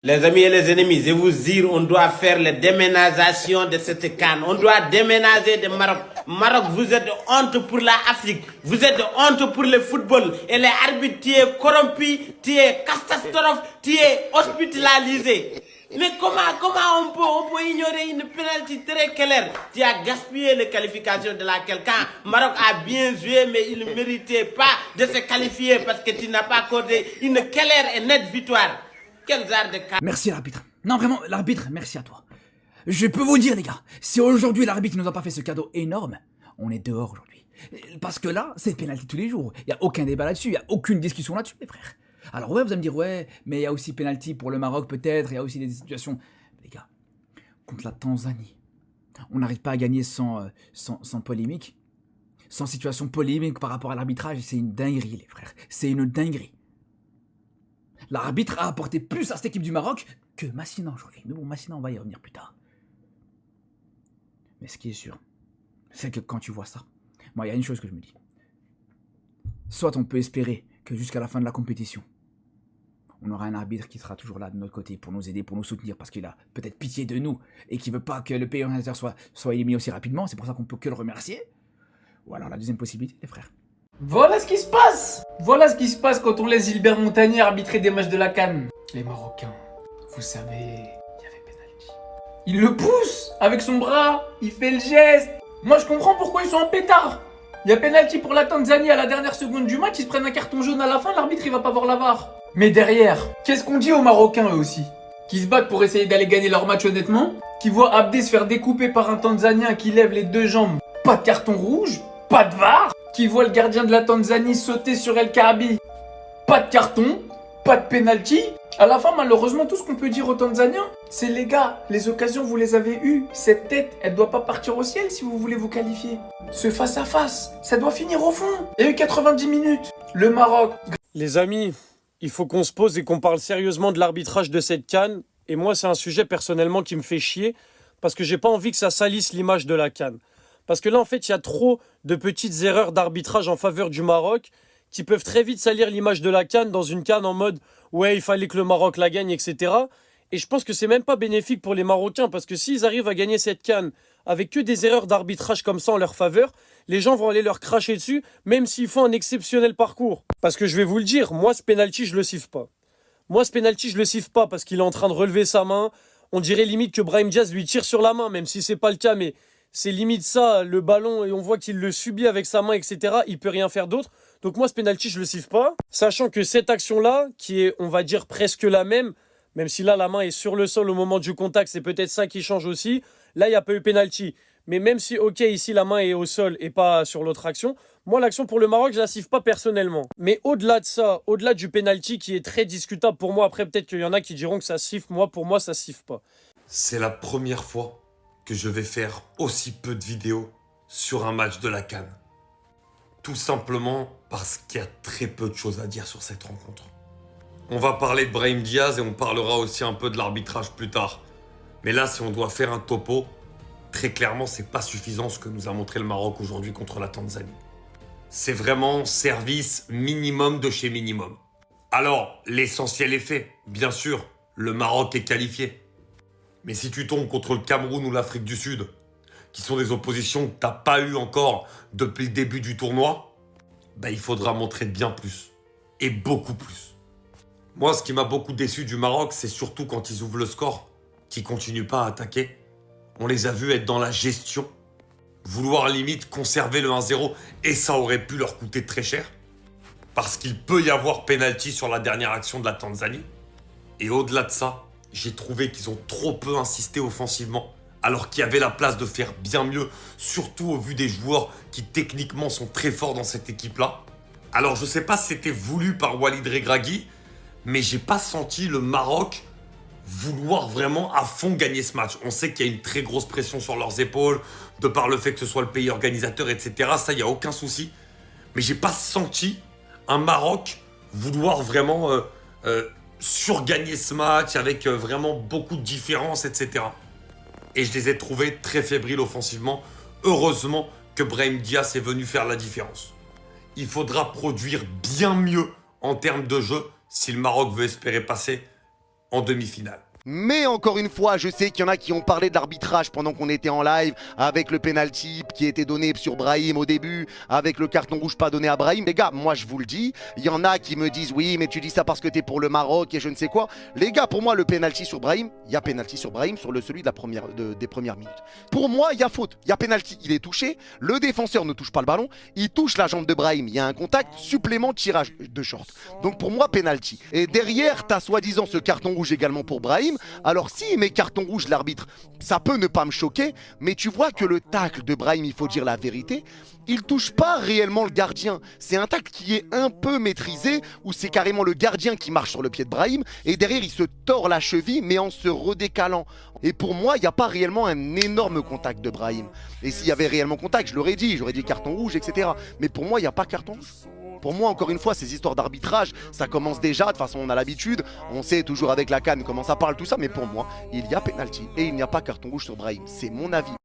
Les amis et les ennemis, je vous dire, on doit faire la déménagation de cette canne. On doit déménager de Maroc. Maroc, vous êtes de honte pour l'Afrique. Vous êtes de honte pour le football. Et les arbitres, tu es corrompu, tu es catastrophe, tu es hospitalisé. Mais comment on peut ignorer une pénalité très claire? Tu as gaspillé les qualifications de la quelqu'un. Maroc a bien joué, mais il ne méritait pas de se qualifier parce que tu n'as pas accordé une claire et nette victoire. Quel genre de cas? Merci l'arbitre. Non vraiment, l'arbitre, merci à toi. Je peux vous dire les gars, si aujourd'hui l'arbitre nous a pas fait ce cadeau énorme, on est dehors aujourd'hui. Parce que là, c'est pénalty tous les jours. Il n'y a aucun débat là-dessus, il n'y a aucune discussion là-dessus les frères. Alors ouais, vous allez me dire, ouais, mais il y a aussi pénalty pour le Maroc peut-être, il y a aussi des situations... Les gars, contre la Tanzanie, on n'arrive pas à gagner sans polémique, sans situation polémique par rapport à l'arbitrage, c'est une dinguerie les frères, c'est une dinguerie. L'arbitre a apporté plus à cette équipe du Maroc que Massina aujourd'hui. Mais bon, Massina, on va y revenir plus tard. Mais ce qui est sûr, c'est que quand tu vois ça, moi, il y a une chose que je me dis. Soit on peut espérer que jusqu'à la fin de la compétition, on aura un arbitre qui sera toujours là de notre côté pour nous aider, pour nous soutenir, parce qu'il a peut-être pitié de nous et qu'il veut pas que le pays organisateur soit éliminé aussi rapidement. C'est pour ça qu'on peut que le remercier. Ou alors la deuxième possibilité, les frères. Voilà ce qui se passe. Voilà ce qui se passe quand on laisse Gilbert Montagnier arbitrer des matchs de la CAN. Les Marocains, vous savez, il y avait pénalty. Il le pousse avec son bras, il fait le geste. Moi je comprends pourquoi ils sont en pétard. Il y a pénalty pour la Tanzanie à la dernière seconde du match, ils se prennent un carton jaune à la fin, l'arbitre il va pas voir la VAR. Mais derrière, qu'est-ce qu'on dit aux Marocains eux aussi? Qui se battent pour essayer d'aller gagner leur match honnêtement, qui voient Abdé se faire découper par un Tanzanien qui lève les deux jambes, pas de carton rouge, pas de VAR, qui voit le gardien de la Tanzanie sauter sur El Kaabi, pas de carton, pas de penalty. À la fin, malheureusement, tout ce qu'on peut dire aux Tanzaniens, c'est les gars, les occasions vous les avez eues. Cette tête, elle doit pas partir au ciel si vous voulez vous qualifier. Ce face à face, ça doit finir au fond. Il y a eu 90 minutes. Le Maroc. Les amis, il faut qu'on se pose et qu'on parle sérieusement de l'arbitrage de cette CAN. Et moi, c'est un sujet personnellement qui me fait chier parce que j'ai pas envie que ça salisse l'image de la CAN. Parce que là, en fait, il y a trop de petites erreurs d'arbitrage en faveur du Maroc qui peuvent très vite salir l'image de la CAN dans une CAN en mode « ouais, il fallait que le Maroc la gagne, etc. » Et je pense que c'est même pas bénéfique pour les Marocains parce que s'ils arrivent à gagner cette CAN avec que des erreurs d'arbitrage comme ça en leur faveur, les gens vont aller leur cracher dessus même s'ils font un exceptionnel parcours. Parce que je vais vous le dire, moi, ce penalty, je le siffle pas. Moi, ce penalty, je le siffle pas parce qu'il est en train de relever sa main. On dirait limite que Brahim Diaz lui tire sur la main, même si c'est pas le cas, mais... c'est limite ça, le ballon, et on voit qu'il le subit avec sa main, etc. Il peut rien faire d'autre. Donc moi, ce penalty, je le siffle pas. Sachant que cette action-là, qui est, on va dire, presque la même si là, la main est sur le sol au moment du contact, c'est peut-être ça qui change aussi. Là, il n'y a pas eu penalty. Mais même si, ok, ici, la main est au sol et pas sur l'autre action, moi, l'action pour le Maroc, je la siffle pas personnellement. Mais au-delà de ça, au-delà du penalty qui est très discutable pour moi, après, peut-être qu'il y en a qui diront que ça siffle. Moi, pour moi, ça siffle pas. C'est la première fois que je vais faire aussi peu de vidéos sur un match de la CAN. Tout simplement parce qu'il y a très peu de choses à dire sur cette rencontre. On va parler de Brahim Diaz et on parlera aussi un peu de l'arbitrage plus tard. Mais là, si on doit faire un topo, très clairement, c'est pas suffisant ce que nous a montré le Maroc aujourd'hui contre la Tanzanie. C'est vraiment service minimum de chez minimum. Alors, l'essentiel est fait. Bien sûr, le Maroc est qualifié. Mais si tu tombes contre le Cameroun ou l'Afrique du Sud, qui sont des oppositions que tu n'as pas eues encore depuis le début du tournoi, bah, il faudra montrer bien plus. Et beaucoup plus. Moi, ce qui m'a beaucoup déçu du Maroc, c'est surtout quand ils ouvrent le score, qu'ils ne continuent pas à attaquer. On les a vus être dans la gestion, vouloir limite conserver le 1-0, et ça aurait pu leur coûter très cher. Parce qu'il peut y avoir pénalty sur la dernière action de la Tanzanie. Et au-delà de ça, j'ai trouvé qu'ils ont trop peu insisté offensivement, alors qu'il y avait la place de faire bien mieux, surtout au vu des joueurs qui techniquement sont très forts dans cette équipe-là. Alors je sais pas si c'était voulu par Walid Regragui, mais j'ai pas senti le Maroc vouloir vraiment à fond gagner ce match. On sait qu'il y a une très grosse pression sur leurs épaules, de par le fait que ce soit le pays organisateur, etc. Ça, il n'y a aucun souci. Mais j'ai pas senti un Maroc vouloir vraiment... surgagner ce match avec vraiment beaucoup de différences, etc. Et je les ai trouvés très fébriles offensivement. Heureusement que Brahim Diaz est venu faire la différence. Il faudra produire bien mieux en termes de jeu si le Maroc veut espérer passer en demi-finale. Mais encore une fois, je sais qu'il y en a qui ont parlé de l'arbitrage pendant qu'on était en live, avec le penalty qui était donné sur Brahim au début, avec le carton rouge pas donné à Brahim. Les gars, moi je vous le dis, il y en a qui me disent oui, mais tu dis ça parce que t'es pour le Maroc et je ne sais quoi. Les gars, pour moi, le penalty sur Brahim, il y a penalty sur Brahim sur celui des premières minutes. Pour moi, il y a faute. Il y a penalty, il est touché. Le défenseur ne touche pas le ballon. Il touche la jambe de Brahim. Il y a un contact, supplément, tirage de short. Donc pour moi, penalty. Et derrière, t'as soi-disant ce carton rouge également pour Brahim. Alors si mes cartons rouges, l'arbitre, ça peut ne pas me choquer, mais tu vois que le tacle de Brahim, il faut dire la vérité, il touche pas réellement le gardien. C'est un tacle qui est un peu maîtrisé, où c'est carrément le gardien qui marche sur le pied de Brahim, et derrière il se tord la cheville, mais en se redécalant. Et pour moi, il n'y a pas réellement un énorme contact de Brahim. Et s'il y avait réellement contact, je l'aurais dit, j'aurais dit carton rouge, etc. Mais pour moi, il n'y a pas carton rouge. Pour moi, encore une fois, ces histoires d'arbitrage, ça commence déjà, de toute façon on a l'habitude, on sait toujours avec la CAN comment ça parle, tout ça, mais pour moi, il y a pénalty et il n'y a pas carton rouge sur Brahim. C'est mon avis.